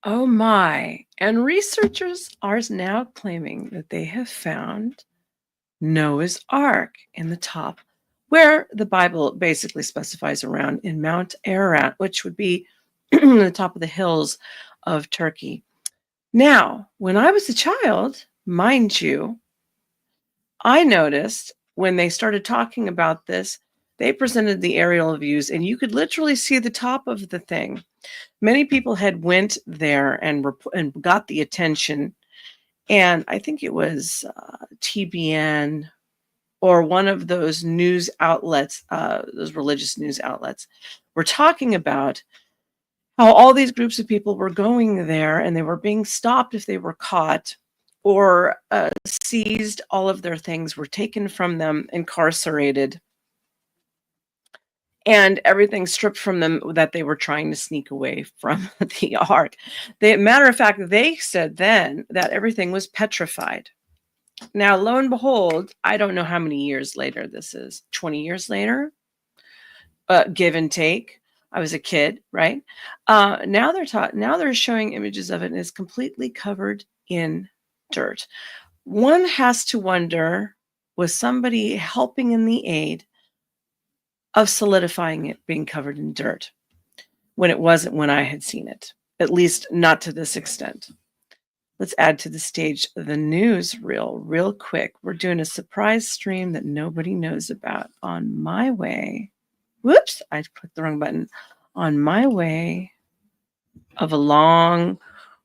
Oh my. And researchers are now claiming that they have found Noah's Ark in the top, where the Bible basically specifies around in Mount Ararat, which would be the top of the hills of Turkey. Now, when I was a child, mind you, I noticed when they started talking about this, they presented the aerial views and you could literally see the top of the thing. Many people had went there and got the attention, and I think it was TBN or one of those news outlets, those religious news outlets, were talking about how all these groups of people were going there and they were being stopped if they were caught or seized. All of their things were taken from them, incarcerated, and everything stripped from them that they were trying to sneak away from the ark. Matter of fact, they said then that everything was petrified. Now, lo and behold, I don't know how many years later this is, 20 years later, give and take. I was a kid, right? Now they're showing images of it and it's completely covered in dirt. One has to wonder, was somebody helping in the aid of solidifying it being covered in dirt when it wasn't when I had seen it, at least not to this extent. Let's add to the stage the newsreel real quick. We're doing a surprise stream that nobody knows about on my way. Whoops, I clicked the wrong button. On my way of a long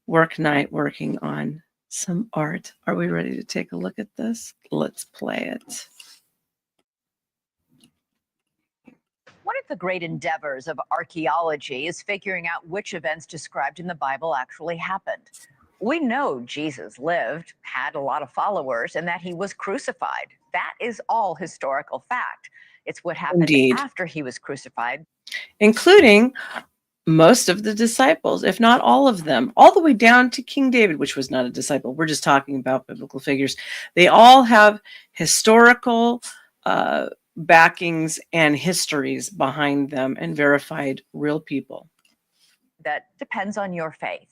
work night working on some art. Are we ready to take a look at this? Let's play it. One of the great endeavors of archaeology is figuring out which events described in the Bible actually happened. We know Jesus lived, had a lot of followers, and that he was crucified. That is all historical fact. It's what happened Indeed. after he was crucified, including most of the disciples, if not all of them, all the way down to King David, which was not a disciple. We're just talking about biblical figures. They all have historical backings and histories behind them and verified real people. That depends on your faith.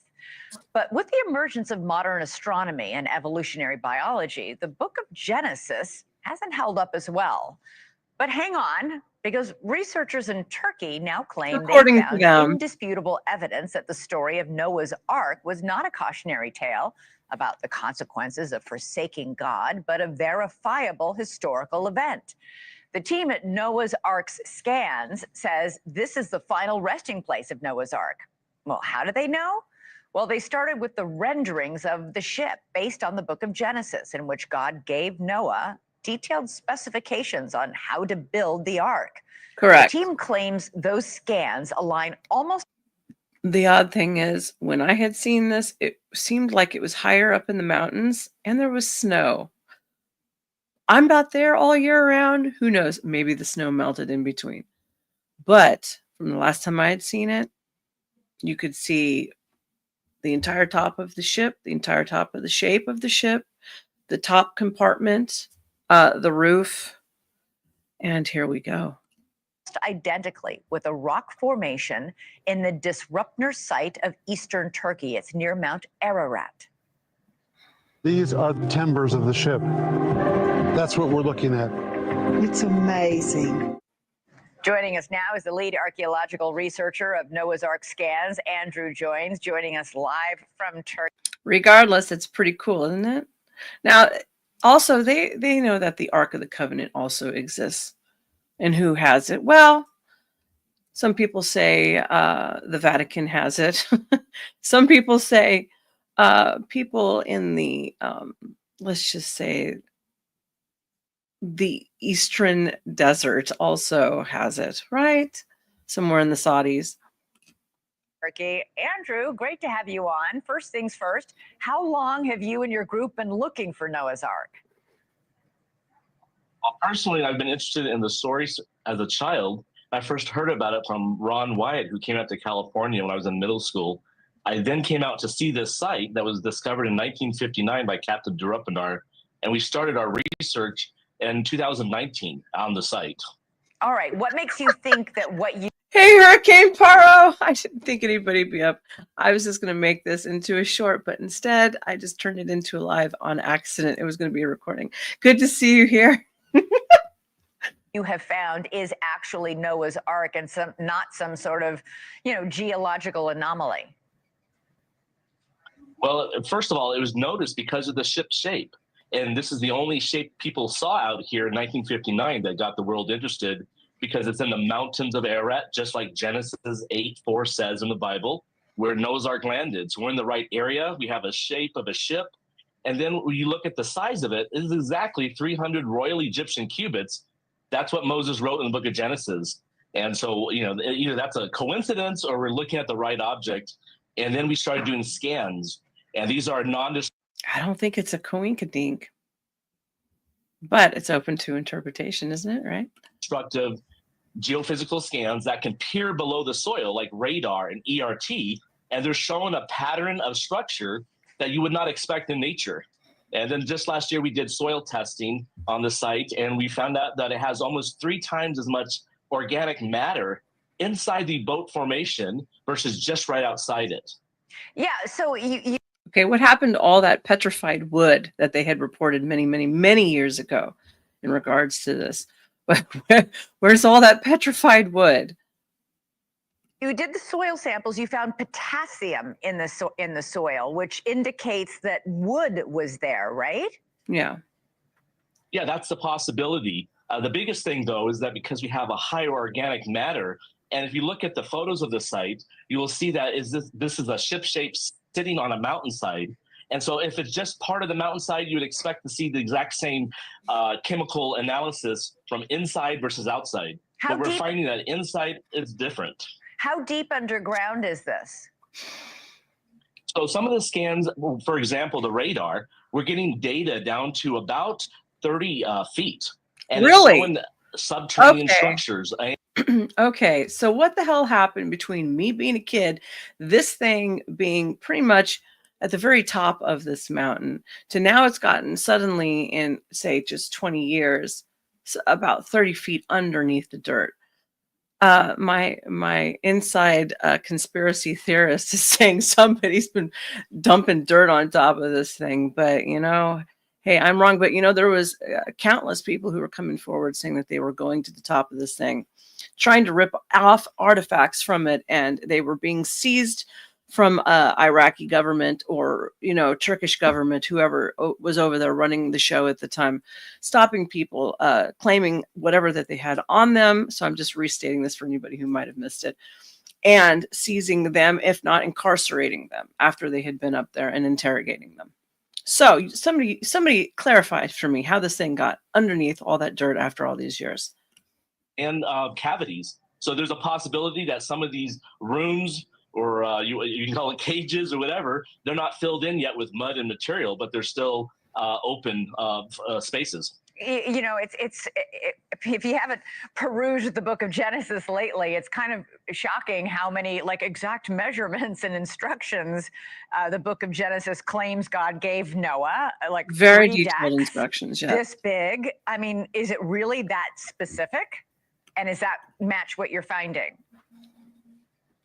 But with the emergence of modern astronomy and evolutionary biology, the book of Genesis hasn't held up as well. But hang on, because researchers in Turkey now claim they found indisputable evidence that the story of Noah's Ark was not a cautionary tale about the consequences of forsaking God, but a verifiable historical event. The team at Noah's Ark's Scans says this is the final resting place of Noah's Ark. Well, how do they know? Well, they started with the renderings of the ship based on the book of Genesis, in which God gave Noah detailed specifications on how to build the ark. Correct. The team claims those scans align almost. The odd thing is, when I had seen this, it seemed like it was higher up in the mountains and there was snow. I'm about there all year round. Who knows? Maybe the snow melted in between. But from the last time I had seen it, you could see the entire top of the ship, the entire top of the shape of the ship, the top compartment, the roof, and here we go. Identically with a rock formation in the Disrupner site of eastern Turkey. It's near Mount Ararat. These are the timbers of the ship. That's what we're looking at. It's amazing. Joining us now is the lead archaeological researcher of Noah's Ark Scans, Andrew Joines, joining us live from Turkey. Regardless, it's pretty cool, isn't it? Now, also, they know that the Ark of the Covenant also exists. And who has it? Well, some people say the Vatican has it. Some people say people in the, let's just say, the Eastern Desert also has it, right? Somewhere in the Saudis. Turkey. Andrew, great to have you on. First things first, how long have you and your group been looking for Noah's Ark? Well, personally, I've been interested in the story as a child. I first heard about it from Ron Wyatt, who came out to California when I was in middle school. I then came out to see this site that was discovered in 1959 by Captain Durupandar, and we started our research in 2019 on the site. All right. What makes you think that what you Hey, Hurricane Paro! I didn't think anybody'd be up. I was just going to make this into a short, but instead I just turned it into a live on accident. It was going to be a recording. Good to see you here. You have found is actually Noah's Ark and not some sort of, geological anomaly. Well, first of all, it was noticed because of the ship's shape. And this is the only shape people saw out here in 1959 that got the world interested, because it's in the mountains of Ararat, just like Genesis 8:4 says in the Bible, where Noah's Ark landed. So we're in the right area. We have a shape of a ship. And then when you look at the size of it, it is exactly 300 Royal Egyptian cubits. That's what Moses wrote in the book of Genesis. And so, either that's a coincidence or we're looking at the right object. And then we started doing scans. And these are I don't think it's a coinkydink, but it's open to interpretation, isn't it? Right? destructive geophysical scans that can peer below the soil, like radar and ERT, and they're showing a pattern of structure that you would not expect in nature. And then just last year, we did soil testing on the site, and we found out that it has almost 3 times as much organic matter inside the boat formation versus just right outside it. Yeah, so you Okay, what happened to all that petrified wood that they had reported many, many, many years ago in regards to this? Where's all that petrified wood? You did the soil samples. You found potassium in the soil, which indicates that wood was there, right? Yeah. Yeah, that's the possibility. The biggest thing, though, is that because we have a higher organic matter, and if you look at the photos of the site, you will see that this is a ship shape sitting on a mountainside. And so if it's just part of the mountainside, you would expect to see the exact same chemical analysis from inside versus outside. But we're finding that inside is different. How deep underground is this? So some of the scans, for example, the radar, we're getting data down to about 30 feet. And really? It's showing subterranean structures. Okay, so what the hell happened between me being a kid, this thing being pretty much at the very top of this mountain, to now it's gotten suddenly in, say, just 20 years, about 30 feet underneath the dirt? My inside conspiracy theorist is saying somebody's been dumping dirt on top of this thing, but hey, I'm wrong. But there was countless people who were coming forward saying that they were going to the top of this thing, trying to rip off artifacts from it, and they were being seized from Iraqi government or Turkish government, whoever was over there running the show at the time, stopping people, claiming whatever that they had on them. So I'm just restating this for anybody who might have missed it, and seizing them, if not incarcerating them after they had been up there and interrogating them. So somebody clarified for me how this thing got underneath all that dirt after all these years. And cavities. So there's a possibility that some of these rooms, or you can call it cages or whatever, they're not filled in yet with mud and material, but they're still open spaces. If you haven't perused the book of Genesis lately, it's kind of shocking how many exact measurements and instructions the book of Genesis claims God gave Noah. Very detailed instructions. Yeah. This big. I mean, is it really that specific? And does that match what you're finding?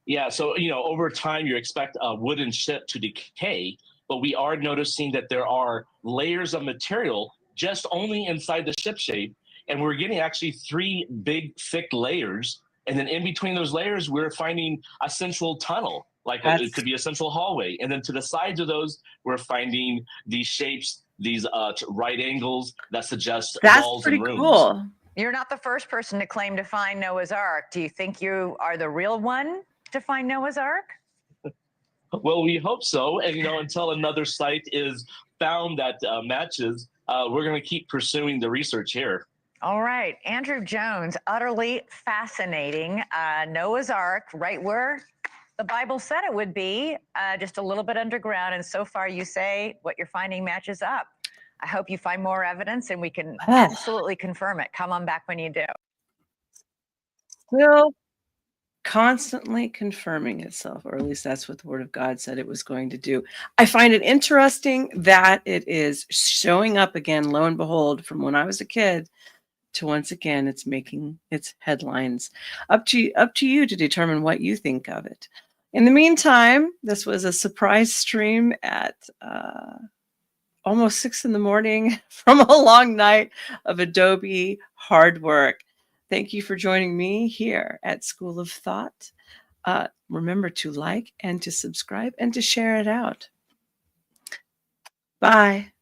Yeah, so over time you expect a wooden ship to decay, but we are noticing that there are layers of material just only inside the ship shape, and we're getting actually 3 big thick layers, and then in between those layers we're finding a central tunnel, it could be a central hallway, and then to the sides of those we're finding these shapes, these right angles that suggest walls and rooms. That's pretty cool. You're not the first person to claim to find Noah's Ark. Do you think you are the real one to find Noah's Ark? Well, we hope so. And, until another site is found that matches, we're going to keep pursuing the research here. All right. Andrew Jones, utterly fascinating. Noah's Ark, right where the Bible said it would be, just a little bit underground. And so far you say what you're finding matches up. I hope you find more evidence and we can absolutely confirm it. Come on back when you do. Still constantly confirming itself, or at least that's what the Word of God said it was going to do. I find it interesting that it is showing up again, lo and behold, from when I was a kid, to once again it's making its headlines. Up to you to determine what you think of it. In the meantime, this was a surprise stream at almost 6 in the morning from a long night of Adobe hard work. Thank you for joining me here at School of Thought. Remember to like and to subscribe and to share it out. Bye.